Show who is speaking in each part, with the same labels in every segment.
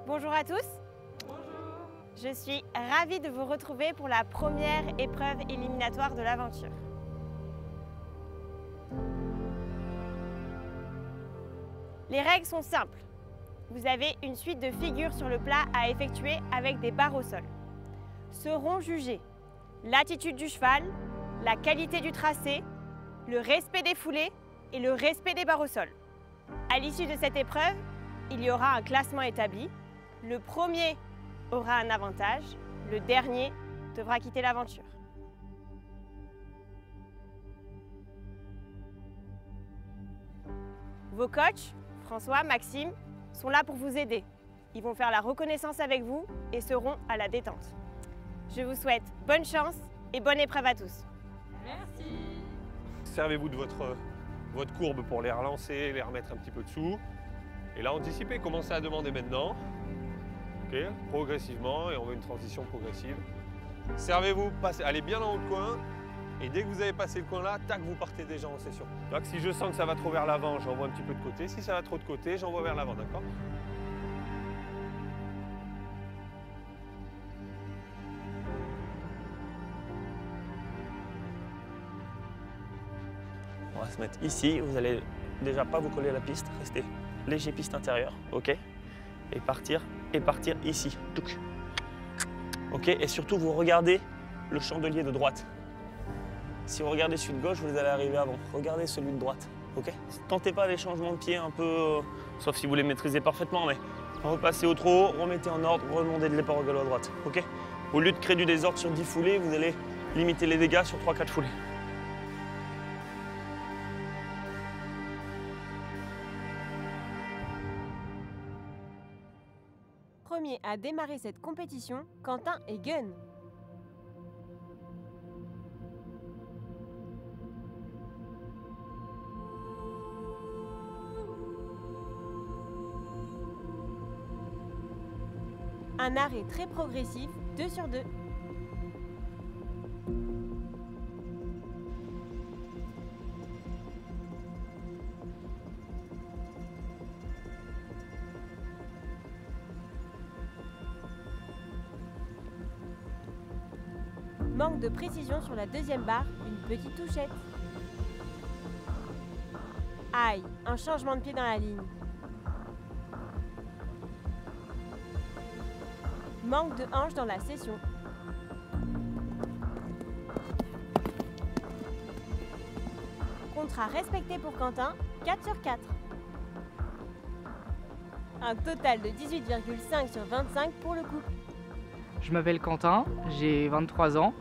Speaker 1: Bonjour à tous. Bonjour. Je suis ravie de vous retrouver pour la première épreuve éliminatoire de l'aventure. Les règles sont simples. Vous avez une suite de figures sur le plat à effectuer avec des barres au sol. Seront jugées l'attitude du cheval, la qualité du tracé, le respect des foulées et le respect des barres au sol. À l'issue de cette épreuve, il y aura un classement établi. Le premier aura un avantage, le dernier devra quitter l'aventure. Vos coachs, François, Maxime, sont là pour vous aider. Ils vont faire la reconnaissance avec vous et seront à la détente. Je vous souhaite bonne chance et bonne épreuve à tous.
Speaker 2: Merci.
Speaker 3: Servez-vous de votre courbe pour les relancer, les remettre un petit peu dessous. Et là, anticipez, commencez à demander maintenant. Ok, progressivement, et on veut une transition progressive. Servez-vous, allez bien dans le coin. Et dès que vous avez passé le coin là, tac, vous partez déjà en session. Donc si je sens que ça va trop vers l'avant, j'envoie un petit peu de côté. Si ça va trop de côté, j'envoie vers l'avant, d'accord?
Speaker 4: On va se mettre ici, vous allez déjà pas vous coller à la piste, restez léger piste intérieure, ok? Et partir ici, touc. Ok, et surtout vous regardez le chandelier de droite. Si vous regardez celui de gauche, vous allez arriver avant. Regardez celui de droite, ok? Tentez pas les changements de pied un peu, sauf si vous les maîtrisez parfaitement, mais repassez au trop haut, remettez en ordre, remontez de l'épaule au galop à droite, ok? Au lieu de créer du désordre sur 10 foulées, vous allez limiter les dégâts sur 3-4 foulées.
Speaker 1: Premier à démarrer cette compétition, Quentin et Gun. Un arrêt très progressif, 2 sur 2. Manque de précision sur la deuxième barre, une petite touchette. Aïe, un changement de pied dans la ligne. Manque de hanche dans la session. Contrat respecté pour Quentin, 4 sur 4. Un total de 18,5 sur 25 pour le couple.
Speaker 5: Je m'appelle Quentin, j'ai 23 ans,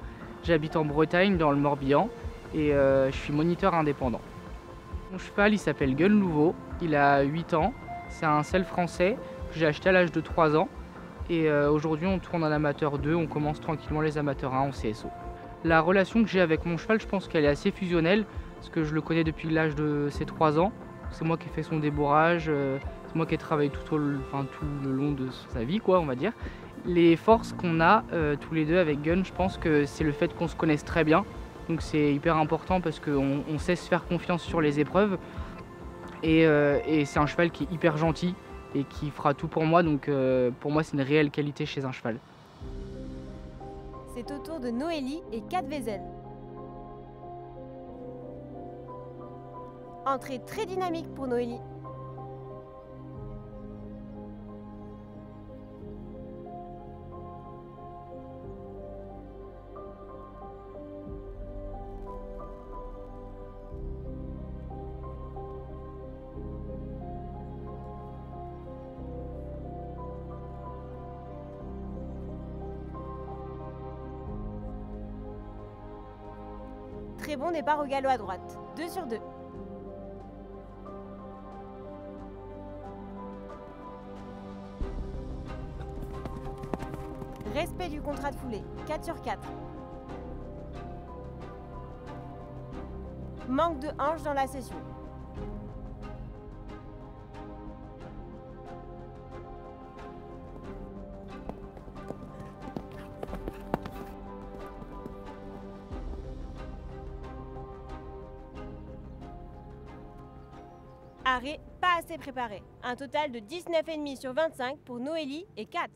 Speaker 5: j'habite en Bretagne dans le Morbihan et je suis moniteur indépendant. Mon cheval il s'appelle Gun Louveau, il a 8 ans, c'est un selle français que j'ai acheté à l'âge de 3 ans et aujourd'hui on tourne en amateur 2, on commence tranquillement les amateurs 1 en CSO. La relation que j'ai avec mon cheval, je pense qu'elle est assez fusionnelle parce que je le connais depuis l'âge de ses 3 ans. C'est moi qui ai fait son débourrage, c'est moi qui ai travaillé tout le long de sa vie, quoi, on va dire. Les forces qu'on a tous les deux avec Gun, je pense que c'est le fait qu'on se connaisse très bien. Donc c'est hyper important parce qu'on sait se faire confiance sur les épreuves. Et c'est un cheval qui est hyper gentil et qui fera tout pour moi. Donc pour moi, c'est une réelle qualité chez un cheval.
Speaker 1: C'est au tour de Noélie et Kat Wezel. Entrée très dynamique pour Noélie. Très bon départ au galop à droite, 2 sur 2. Respect du contrat de foulée, 4 sur 4. Manque de hanche dans la session. arrêt pas assez préparé. Un total de 19,5 sur 25 pour Noélie et Kat.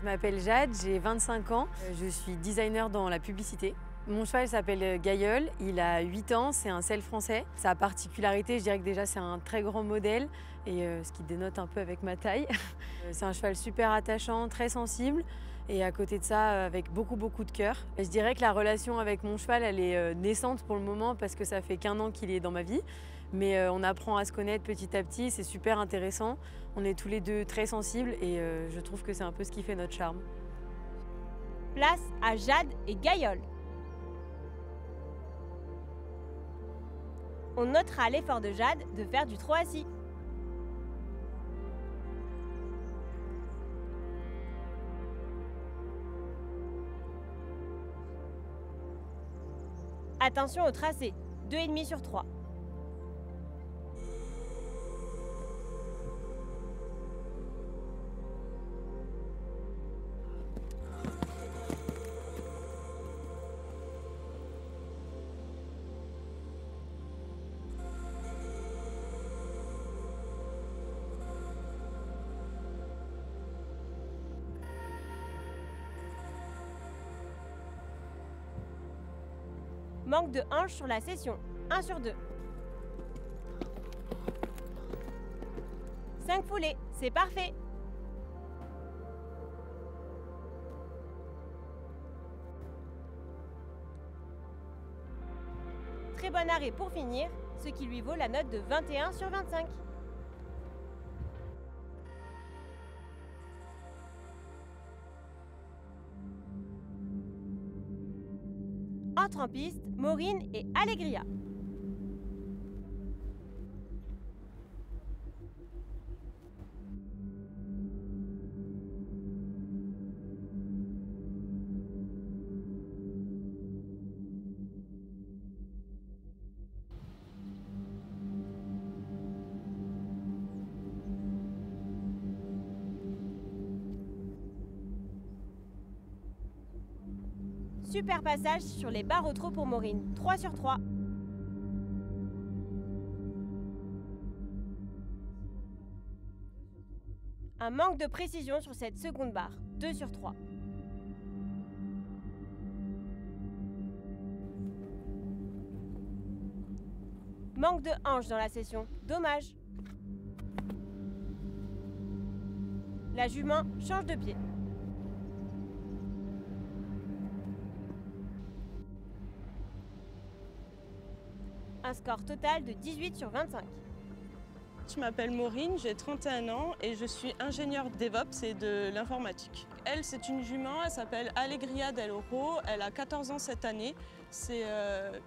Speaker 2: Je m'appelle Jade, j'ai 25 ans, je suis designer dans la publicité. Mon cheval s'appelle Gailleul, il a 8 ans, c'est un selle français. Sa particularité, je dirais que déjà c'est un très grand modèle, et ce qui dénote un peu avec ma taille. C'est un cheval super attachant, très sensible, et à côté de ça, avec beaucoup de cœur. Et je dirais que la relation avec mon cheval, elle est naissante pour le moment, parce que ça fait qu'1 an qu'il est dans ma vie. Mais on apprend à se connaître petit à petit, c'est super intéressant. On est tous les deux très sensibles, et je trouve que c'est un peu ce qui fait notre charme.
Speaker 1: Place à Jade et Gailleul. On notera l'effort de Jade de faire du trot assis. Attention au tracé, 2,5 sur 3. Manque de hanche sur la session, 1 sur 2. 5 foulées, c'est parfait. Très bon arrêt pour finir, ce qui lui vaut la note de 21 sur 25. Entre en piste, Maureen et Allegria. Super passage sur les barres au trot pour Maureen, 3 sur 3. Un manque de précision sur cette seconde barre, 2 sur 3. Manque de hanche dans la session, dommage. La jument change de pied. Un score total de 18 sur 25.
Speaker 6: Je m'appelle Maureen, j'ai 31 ans et je suis ingénieure DevOps et de l'informatique. Elle, c'est une jument, elle s'appelle Allegria del Oro, elle a 14 ans cette année. C'est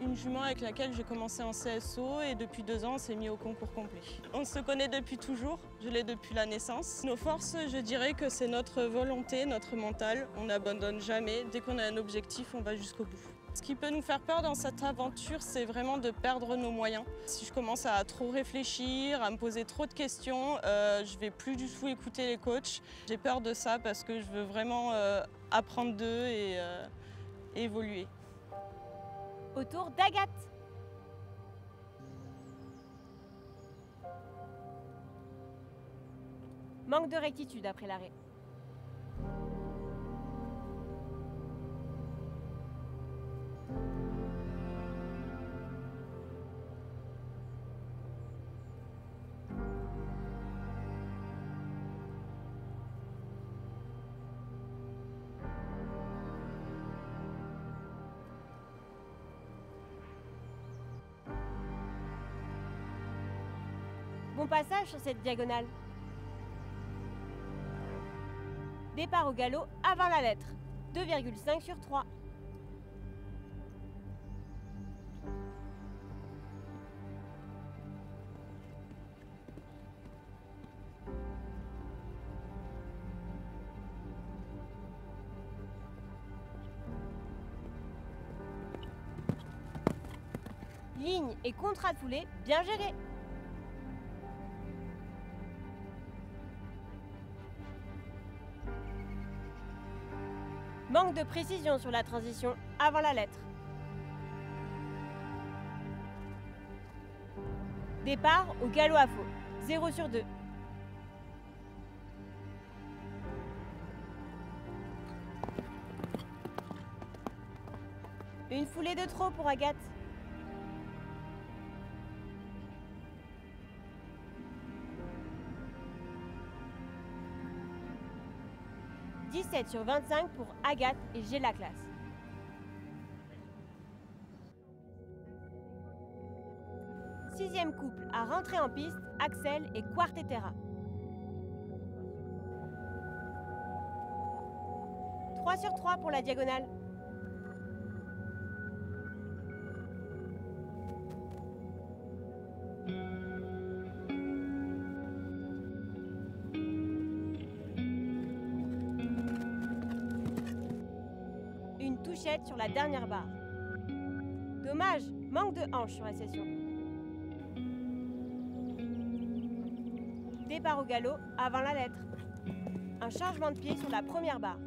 Speaker 6: une jument avec laquelle j'ai commencé en CSO et depuis 2 ans, on s'est mis au concours complet. On se connaît depuis toujours, je l'ai depuis la naissance. Nos forces, je dirais que c'est notre volonté, notre mental. On n'abandonne jamais, dès qu'on a un objectif, on va jusqu'au bout. Ce qui peut nous faire peur dans cette aventure, c'est vraiment de perdre nos moyens. Si je commence à trop réfléchir, à me poser trop de questions, je ne vais plus du tout écouter les coachs. J'ai peur de ça parce que je veux vraiment apprendre d'eux et évoluer.
Speaker 1: Autour d'Agathe. Manque de rectitude après l'arrêt. Bon passage sur cette diagonale. Départ au galop avant la lettre, 2,5 sur 3. Ligne et contrat de foulée bien géré. Manque de précision sur la transition avant la lettre. Départ au galop à faux, 0 sur 2. Une foulée de trop pour Agathe. « 17 sur 25 pour Agathe et j'ai la classe. Sixième couple à rentrer en piste, Axel et Quartetera. 3 sur 3 pour la diagonale. Une touchette sur la dernière barre. Dommage, manque de hanche sur la session. Départ au galop avant la lettre. Un changement de pied sur la première barre.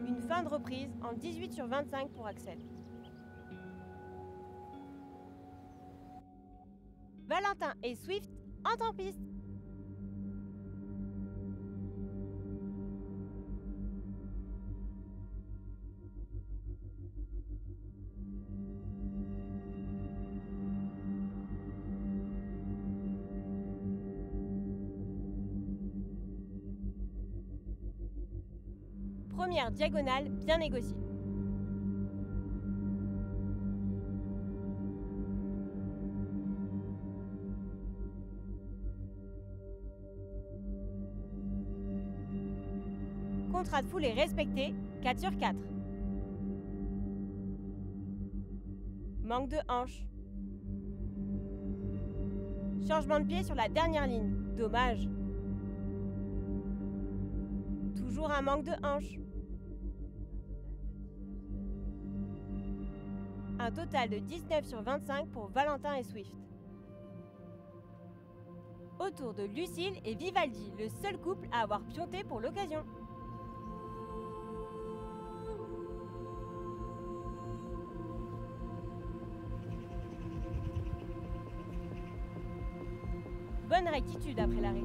Speaker 1: Une fin de reprise en 18 sur 25 pour Axel. Valentin et Swift entrent en piste. Première diagonale bien négociée. Contrat de foulée respecté, 4 sur 4. Manque de hanche. Changement de pied sur la dernière ligne, dommage. Toujours un manque de hanche. Un total de 19 sur 25 pour Valentin et Swift. Autour de Lucille et Vivaldi, le seul couple à avoir pionté pour l'occasion. Bonne rectitude après l'arrêt.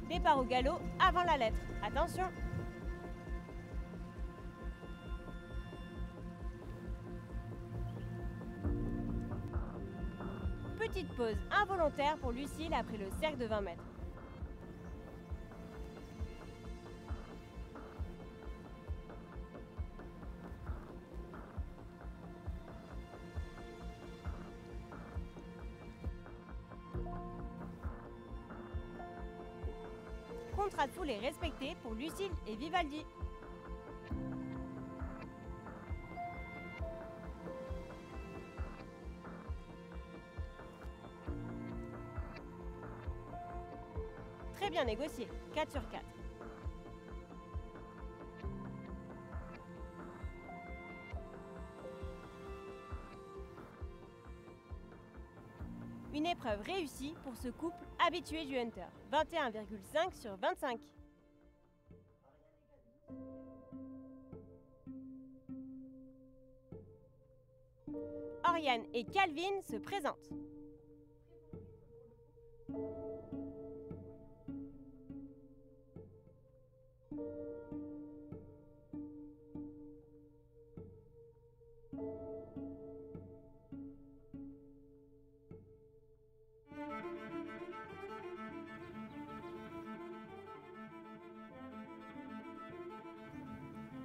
Speaker 1: Départ au galop avant la lettre. Attention! Petite pause involontaire pour Lucille après le cercle de 20 mètres. Contrat de foulée respecté pour Lucille et Vivaldi. Très bien négocié, 4 sur 4. Une épreuve réussie pour ce couple habitué du Hunter, 21,5 sur 25. Oriane et Calvin se présentent.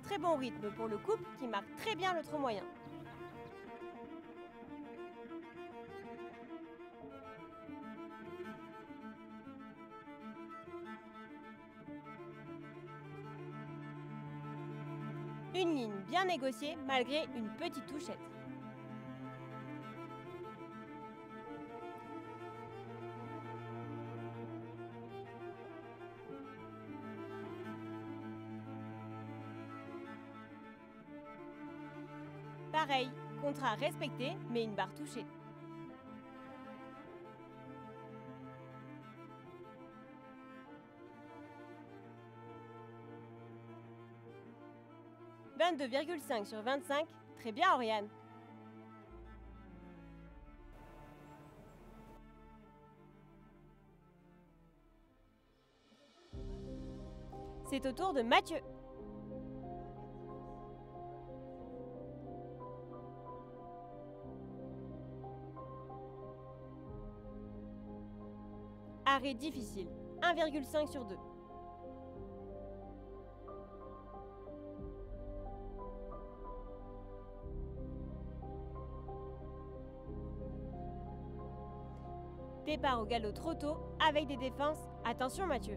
Speaker 1: Très bon rythme pour le couple qui marque très bien le trot moyen. Une ligne bien négociée malgré une petite touchette. Pareil, contrat respecté, mais une barre touchée. 22,5 sur 25. Très bien, Oriane. C'est au tour de Mathieu. Arrêt difficile, 1,5 sur 2. Départ au galop trop tôt avec des défenses. Attention Mathieu.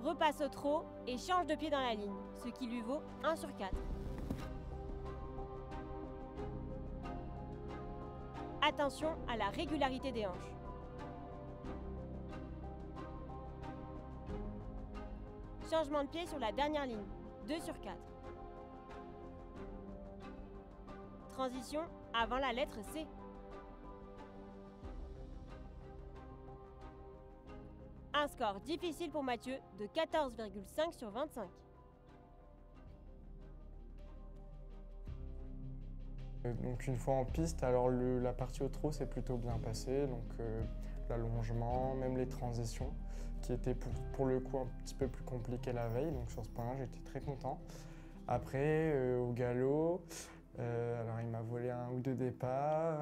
Speaker 1: Repasse au trot et change de pied dans la ligne, ce qui lui vaut 1 sur 4. Attention à la régularité des hanches. Changement de pied sur la dernière ligne, 2 sur 4. Transition avant la lettre C. Un score difficile pour Mathieu de 14,5 sur 25.
Speaker 7: Donc une fois en piste, alors la partie au trot s'est plutôt bien passée, donc l'allongement, même les transitions, qui étaient pour le coup un petit peu plus compliquées la veille, donc sur ce point-là j'étais très content. Après au galop, alors il m'a volé un ou deux départs.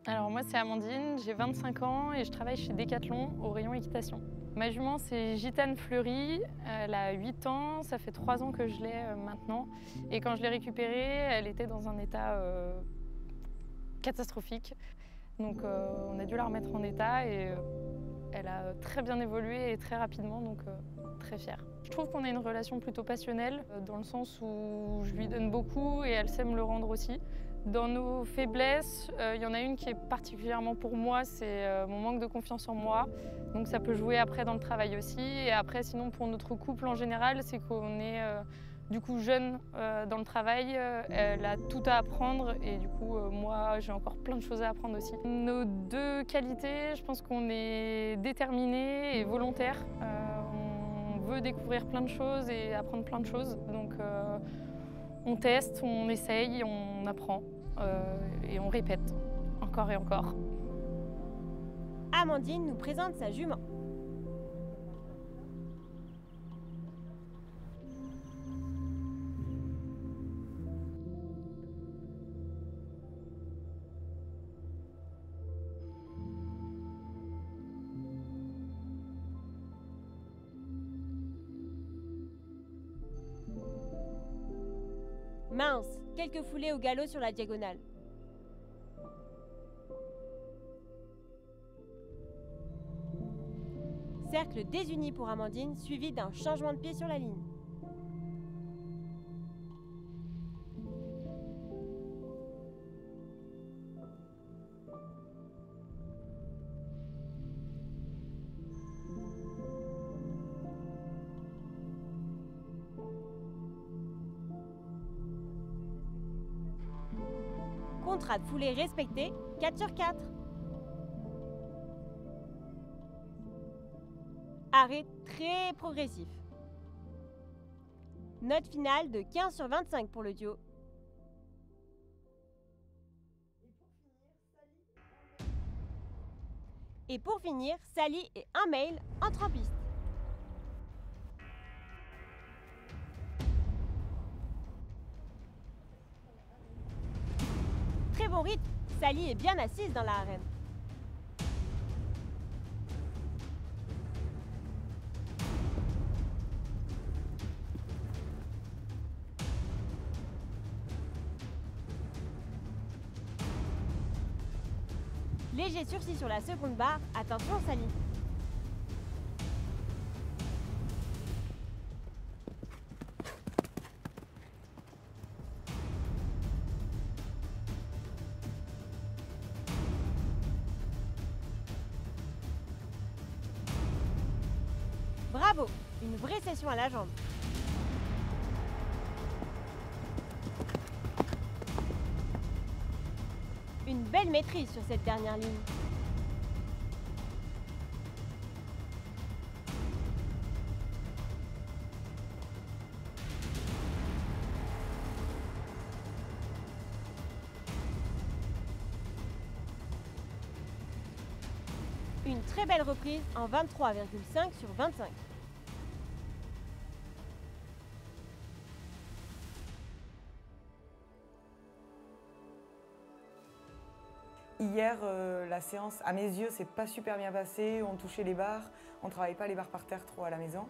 Speaker 8: Alors moi c'est Amandine, j'ai 25 ans et je travaille chez Decathlon au rayon équitation. Ma jument c'est Gitane Fleury, elle a 8 ans, ça fait 3 ans que je l'ai maintenant. Et quand je l'ai récupérée, elle était dans un état catastrophique. Donc on a dû la remettre en état et elle a très bien évolué et très rapidement, donc très fière. Je trouve qu'on a une relation plutôt passionnelle, dans le sens où je lui donne beaucoup et elle sait me le rendre aussi. Dans nos faiblesses, il y en a une qui est particulièrement pour moi, c'est mon manque de confiance en moi. Donc ça peut jouer après dans le travail aussi. Et après, sinon, pour notre couple en général, c'est qu'on est du coup jeune dans le travail. Elle a tout à apprendre et du coup, moi, j'ai encore plein de choses à apprendre aussi. Nos deux qualités, je pense qu'on est déterminé et volontaire. On veut découvrir plein de choses et apprendre plein de choses. Donc on teste, on essaye, on apprend et on répète encore et encore.
Speaker 1: Amandine nous présente sa jument. Mince, quelques foulées au galop sur la diagonale. Cercle désuni pour Amandine, suivi d'un changement de pied sur la ligne. Contrat de foulée respecté, 4 sur 4. Arrêt très progressif. Note finale de 15 sur 25 pour le duo. Et pour finir, Sally et un mail entrent en piste. Très bon rythme, Sally est bien assise dans la arène. Léger sursis sur la seconde barre, attention Sally. Bravo, une vraie session à la jambe. belle maîtrise sur cette dernière ligne. Une très belle reprise en 23,5 sur 25.
Speaker 9: Hier, la séance, à mes yeux, s'est pas super bien passée. On touchait les barres, on travaillait pas les barres par terre trop à la maison.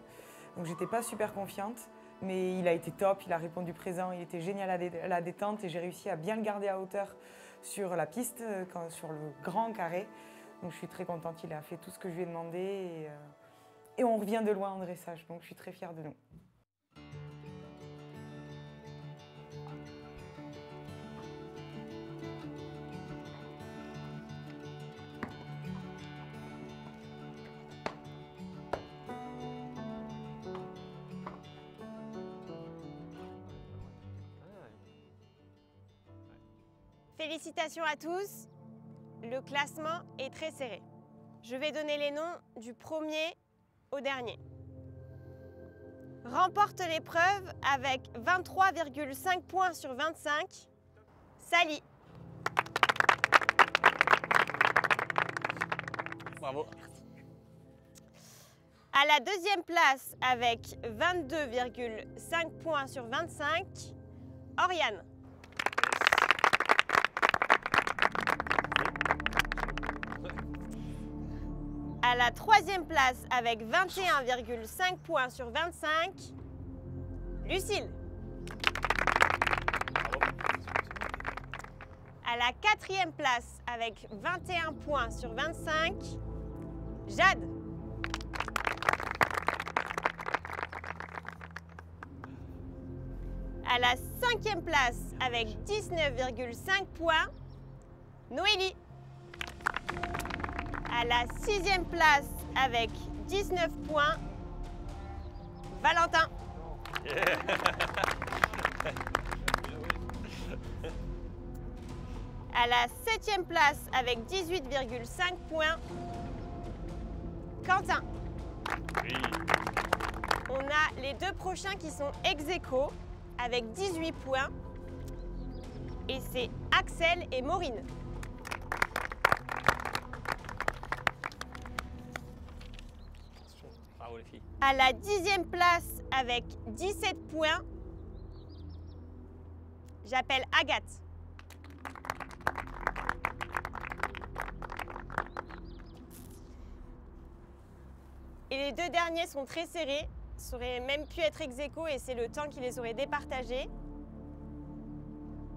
Speaker 9: Donc j'étais pas super confiante, mais il a été top, il a répondu présent, il était génial à la détente et j'ai réussi à bien le garder à hauteur sur la piste, sur le grand carré. Donc je suis très contente, il a fait tout ce que je lui ai demandé et on revient de loin en dressage, donc je suis très fière de nous.
Speaker 1: Félicitations à tous, le classement est très serré. Je vais donner les noms du premier au dernier. Remporte l'épreuve avec 23,5 points sur 25, Sally.
Speaker 4: Bravo.
Speaker 1: À la deuxième place avec 22,5 points sur 25, Oriane. À la troisième place avec 21,5 points sur 25, Lucille. À la quatrième place avec 21 points sur 25, Jade. À la cinquième place avec 19,5 points, Noélie. À la sixième place avec 19 points, Valentin.
Speaker 3: Yeah.
Speaker 1: À la septième place avec 18,5 points, Quentin.
Speaker 3: Oui.
Speaker 1: On a les deux prochains qui sont ex-aequo avec 18 points. Et c'est Axel et Maureen.
Speaker 4: Bravo les filles.
Speaker 1: À la 10e place avec 17 points, j'appelle Agathe. Et les deux derniers sont très serrés. Ça aurait même pu être ex-aequo et c'est le temps qui les aurait départagés.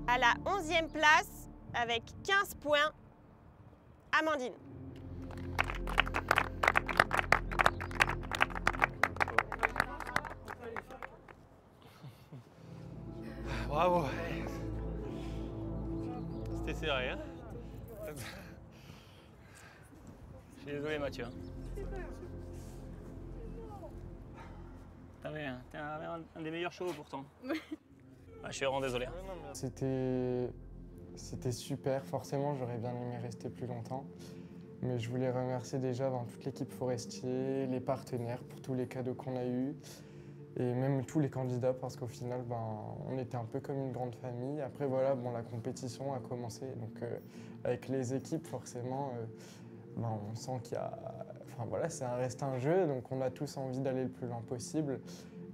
Speaker 1: À la 11e place, avec 15 points, Amandine.
Speaker 3: Bravo. C'était serré, hein?
Speaker 4: Je suis désolé Mathieu. T'avais un des meilleurs shows pourtant. Ah, je suis vraiment désolé.
Speaker 7: C'était super. Forcément, j'aurais bien aimé rester plus longtemps. Mais je voulais remercier déjà toute l'équipe Forestier, les partenaires pour tous les cadeaux qu'on a eus. Et même tous les candidats parce qu'au final, on était un peu comme une grande famille. Après, voilà, la compétition a commencé. Donc, avec les équipes, forcément, on sent qu'il y a... Enfin, voilà, ça reste un jeu, donc on a tous envie d'aller le plus loin possible.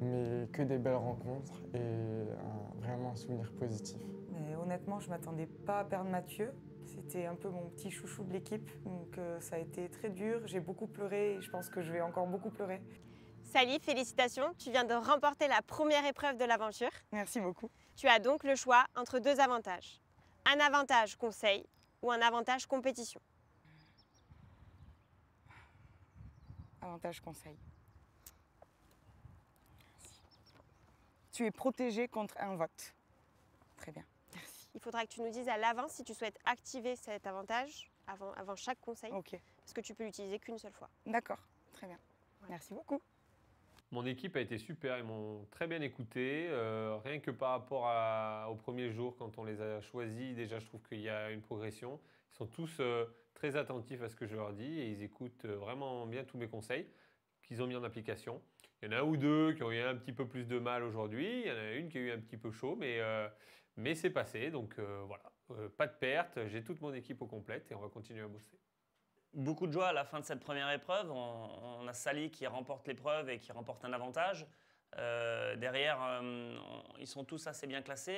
Speaker 7: Mais que des belles rencontres et vraiment un souvenir positif.
Speaker 9: Mais honnêtement, je ne m'attendais pas à perdre Mathieu. C'était un peu mon petit chouchou de l'équipe. Donc, ça a été très dur. J'ai beaucoup pleuré et je pense que je vais encore beaucoup pleurer.
Speaker 1: Sally, félicitations, tu viens de remporter la première épreuve de l'aventure.
Speaker 9: Merci beaucoup.
Speaker 1: Tu as donc le choix entre deux avantages. Un avantage conseil ou un avantage compétition.
Speaker 9: Avantage conseil. Tu es protégé contre un vote. Très bien. Merci.
Speaker 1: Il faudra que tu nous dises à l'avance si tu souhaites activer cet avantage avant chaque conseil.
Speaker 9: Ok.
Speaker 1: Parce que tu peux l'utiliser qu'une seule fois.
Speaker 9: D'accord, très bien. Merci beaucoup.
Speaker 3: Mon équipe a été super, ils m'ont très bien écouté. Rien que par rapport au premier jour, quand on les a choisis, déjà je trouve qu'il y a une progression. Ils sont tous très attentifs à ce que je leur dis et ils écoutent vraiment bien tous mes conseils qu'ils ont mis en application. Il y en a un ou deux qui ont eu un petit peu plus de mal aujourd'hui. Il y en a une qui a eu un petit peu chaud, mais c'est passé. Donc voilà, pas de perte. J'ai toute mon équipe au complète et on va continuer à bosser.
Speaker 4: Beaucoup de joie à la fin de cette première épreuve. On a Sally qui remporte l'épreuve et qui remporte un avantage. Derrière, ils sont tous assez bien classés.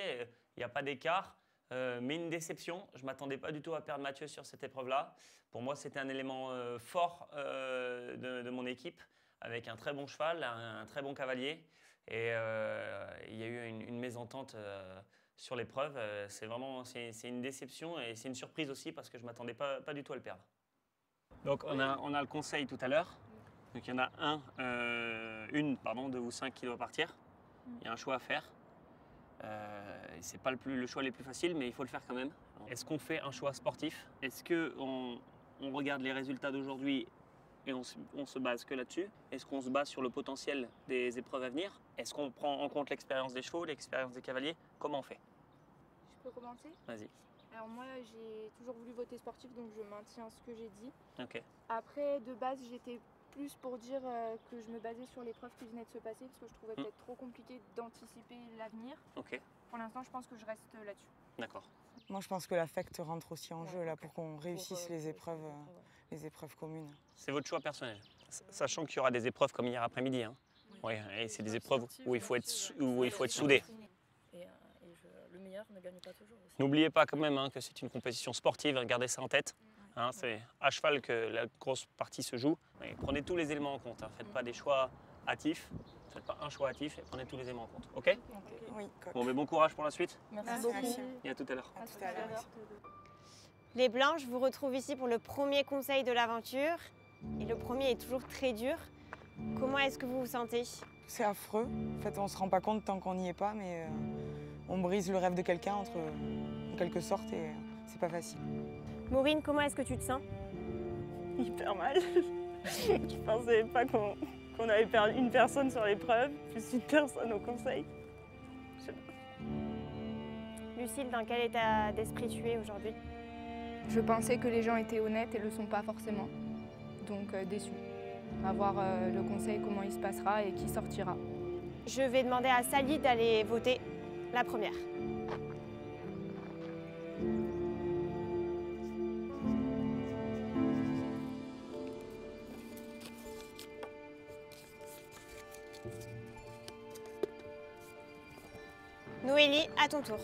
Speaker 4: Il n'y a pas d'écart. Mais une déception. Je ne m'attendais pas du tout à perdre Mathieu sur cette épreuve-là. Pour moi, c'était un élément fort de mon équipe, avec un très bon cheval, un très bon cavalier. Et il y a eu une mésentente sur l'épreuve. C'est une déception et c'est une surprise aussi parce que je ne m'attendais pas du tout à le perdre. Donc on a le conseil tout à l'heure. Donc il y en a une de vous 5 qui doit partir. Il y a un choix à faire. C'est pas le choix les plus faciles, mais il faut le faire quand même. Est-ce qu'on fait un choix sportif? Est-ce qu'on regarde les résultats d'aujourd'hui et on se base que là-dessus? Est-ce qu'on se base sur le potentiel des épreuves à venir? Est-ce qu'on prend en compte l'expérience des chevaux, l'expérience des cavaliers? Comment on fait?
Speaker 10: Je peux commencer?
Speaker 4: Vas-y.
Speaker 10: Alors moi, j'ai toujours voulu voter sportif, donc je maintiens ce que j'ai dit.
Speaker 4: Ok.
Speaker 10: Après, de base, j'étais plus pour dire que je me basais sur l'épreuve qui venait de se passer, parce que je trouvais peut-être trop compliqué d'anticiper l'avenir.
Speaker 4: Ok.
Speaker 10: Pour l'instant, je pense que je reste là-dessus.
Speaker 4: D'accord.
Speaker 9: Moi, je pense que l'affect rentre aussi en jeu là, pour qu'on réussisse les épreuves communes.
Speaker 4: C'est votre choix personnel, sachant qu'il y aura des épreuves comme hier après-midi. Hein. Ouais, et c'est des épreuves où il faut être soudé.
Speaker 11: Le meilleur ne gagne pas toujours aussi.
Speaker 4: N'oubliez pas quand même que c'est une compétition sportive, gardez ça en tête. Hein, c'est à cheval que la grosse partie se joue. Et prenez tous les éléments en compte. Hein. Faites pas des choix hâtifs. Faites pas un choix hâtif et prenez tous les éléments en compte. Ok?
Speaker 9: Oui.
Speaker 4: Bon, mais bon courage pour la suite.
Speaker 10: Merci beaucoup.
Speaker 4: Et à tout à l'heure.
Speaker 9: À tout à l'heure.
Speaker 1: Les Blancs, je vous retrouve ici pour le premier conseil de l'aventure. Et le premier est toujours très dur. Comment est-ce que vous vous sentez?
Speaker 9: C'est affreux. En fait, on ne se rend pas compte tant qu'on n'y est pas, mais on brise le rêve de quelqu'un en quelque sorte et c'est pas facile.
Speaker 1: Maureen, comment est-ce que tu te sens?
Speaker 6: Hyper mal. Je pensais pas qu'on avait perdu une personne sur l'épreuve, plus une personne au conseil. Je sais pas.
Speaker 1: Lucille, dans quel état d'esprit tu es aujourd'hui?
Speaker 10: Je pensais que les gens étaient honnêtes et le sont pas forcément. Donc déçue. À voir le conseil, comment il se passera et qui sortira.
Speaker 1: Je vais demander à Sally d'aller voter la première. Noélie, à ton tour.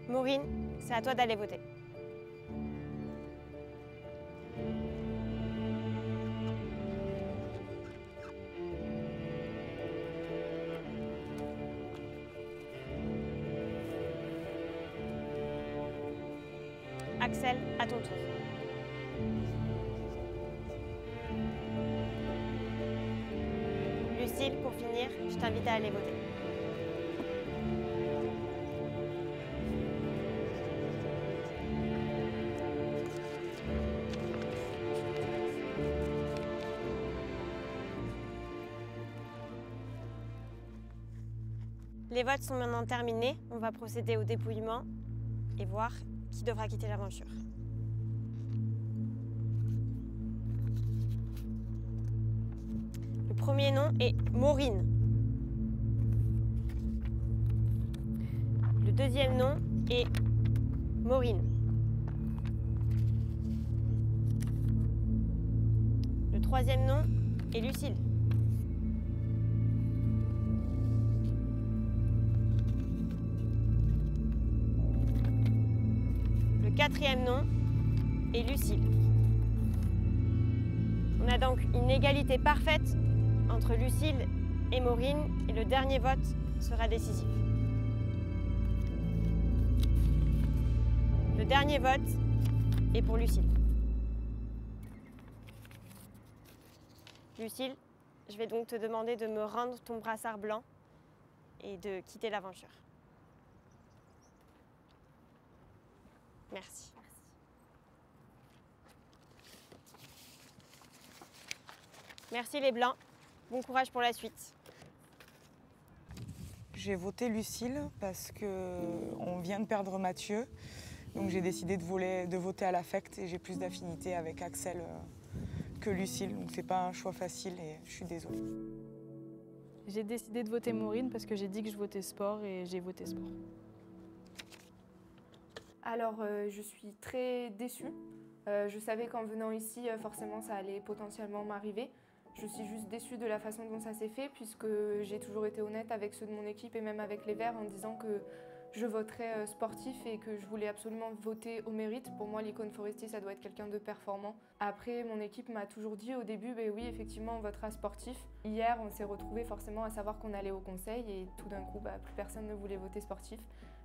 Speaker 1: Maureen, c'est à toi d'aller voter. Axel, à ton tour. Lucille, pour finir, je t'invite à aller voter. Les votes sont maintenant terminés. On va procéder au dépouillement et voir qui devra quitter l'aventure. Le premier nom est Maureen. Le deuxième nom est Maureen. Le troisième nom est Lucille. Le quatrième nom est Lucille. On a donc une égalité parfaite entre Lucille et Maureen et le dernier vote sera décisif. Le dernier vote est pour Lucille. Lucille, je vais donc te demander de me rendre ton brassard blanc et de quitter l'aventure. Merci. Merci les Blancs. Bon courage pour la suite.
Speaker 9: J'ai voté Lucille parce qu'on vient de perdre Mathieu. Donc j'ai décidé de voter à l'affect et j'ai plus d'affinité avec Axel que Lucille. Donc c'est pas un choix facile et je suis désolée.
Speaker 8: J'ai décidé de voter Maureen parce que j'ai dit que je votais sport et j'ai voté sport.
Speaker 10: Alors je suis très déçue. Je savais qu'en venant ici, forcément ça allait potentiellement m'arriver. Je suis juste déçue de la façon dont ça s'est fait puisque j'ai toujours été honnête avec ceux de mon équipe et même avec les Verts en disant que je voterais sportif et que je voulais absolument voter au mérite. Pour moi, l'icône forestier, ça doit être quelqu'un de performant. Après, mon équipe m'a toujours dit au début, oui, effectivement, on votera sportif. Hier, on s'est retrouvés forcément à savoir qu'on allait au conseil et tout d'un coup, plus personne ne voulait voter sportif.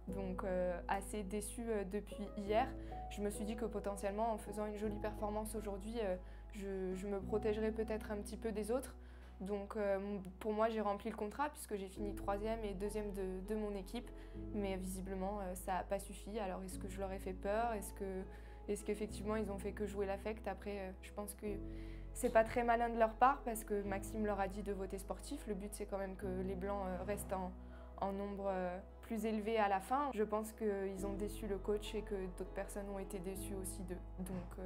Speaker 10: Donc assez déçue depuis hier. Je me suis dit que potentiellement, en faisant une jolie performance aujourd'hui, je me protégerais peut-être un petit peu des autres. Donc pour moi, j'ai rempli le contrat puisque j'ai fini 3e et 2e de mon équipe. Mais visiblement, ça n'a pas suffi. Alors est-ce que je leur ai fait peur? Est-ce qu'effectivement, ils ont fait que jouer l'affect? Après, je pense que c'est pas très malin de leur part parce que Maxime leur a dit de voter sportif. Le but, c'est quand même que les Blancs restent en nombre plus élevé à la fin. Je pense qu'ils ont déçu le coach et que d'autres personnes ont été déçues aussi d'eux. Donc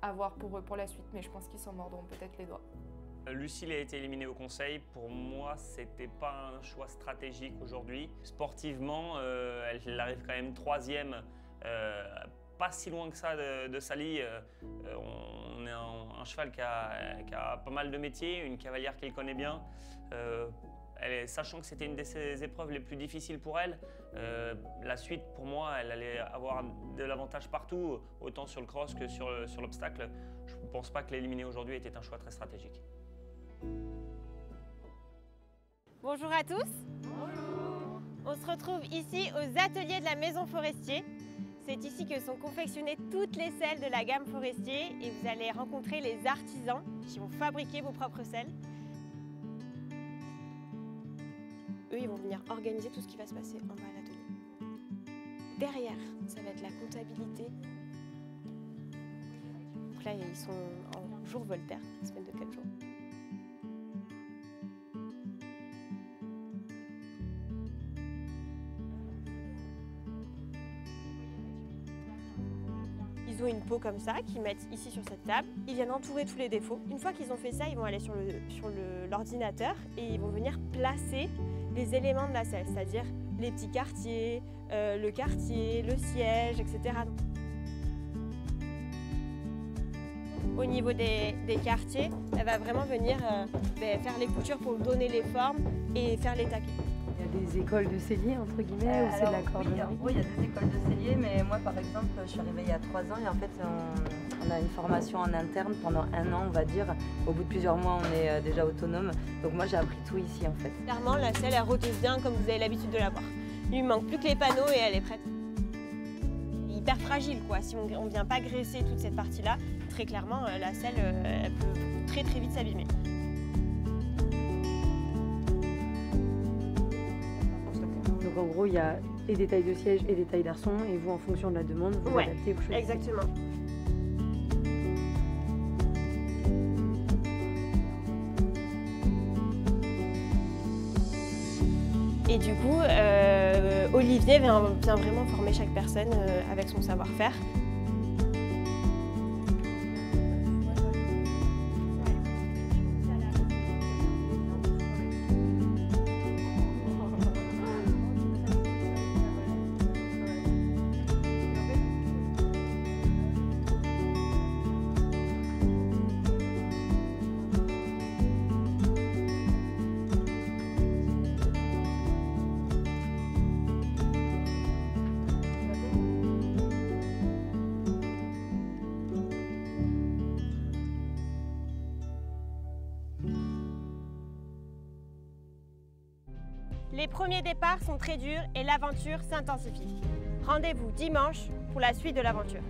Speaker 10: à voir pour eux pour la suite, mais je pense qu'ils s'en mordront peut-être les doigts.
Speaker 4: Lucille a été éliminée au conseil. Pour moi, c'était pas un choix stratégique aujourd'hui. Sportivement, elle arrive quand même 3e, pas si loin que ça de Sally. On est un cheval qui a pas mal de métiers, une cavalière qu'elle connaît bien. Sachant que c'était une de ses épreuves les plus difficiles pour elle, la suite, pour moi, elle allait avoir de l'avantage partout, autant sur le cross que sur l'obstacle. Je ne pense pas que l'éliminer aujourd'hui était un choix très stratégique.
Speaker 1: Bonjour à tous. Bonjour. On se retrouve ici aux ateliers de la Maison Forestier. C'est ici que sont confectionnées toutes les selles de la gamme Forestier et vous allez rencontrer les artisans qui vont fabriquer vos propres selles. Eux, ils vont venir organiser tout ce qui va se passer en bas à l'atelier. Derrière, ça va être la comptabilité. Donc là, ils sont en jour Voltaire, semaine de 4 jours. Ils ont une peau comme ça qu'ils mettent ici sur cette table. Ils viennent entourer tous les défauts. Une fois qu'ils ont fait ça, ils vont aller sur l'ordinateur et ils vont venir placer les éléments de la selle, c'est-à-dire les petits quartiers, le quartier, le siège, etc. Au niveau des quartiers, elle va vraiment venir faire les coutures pour donner les formes et faire les taquets.
Speaker 2: Il y a des écoles de sellier, entre guillemets, ou c'est de la corderie?
Speaker 11: Oui, en gros, il y a des écoles de sellier, mais moi, par exemple, je suis arrivée il y a 3 ans et en fait, on a une formation en interne pendant 1 an, on va dire. Au bout de plusieurs mois, on est déjà autonome. Donc moi, j'ai appris tout ici, en fait.
Speaker 1: Clairement, la selle, elle retisse bien comme vous avez l'habitude de la voir. Il lui manque plus que les panneaux et elle est prête. Hyper fragile, quoi. Si on ne vient pas graisser toute cette partie-là, très clairement, la selle, elle peut très très vite s'abîmer.
Speaker 2: Donc en gros, il y a et des tailles de siège et des tailles d'arçon, et vous, en fonction de la demande, vous adaptez, vous choisissez.
Speaker 1: Exactement. Et du coup, Olivier vient vraiment former chaque personne avec son savoir-faire. Les premiers départs sont très durs et l'aventure s'intensifie. Rendez-vous dimanche pour la suite de l'aventure.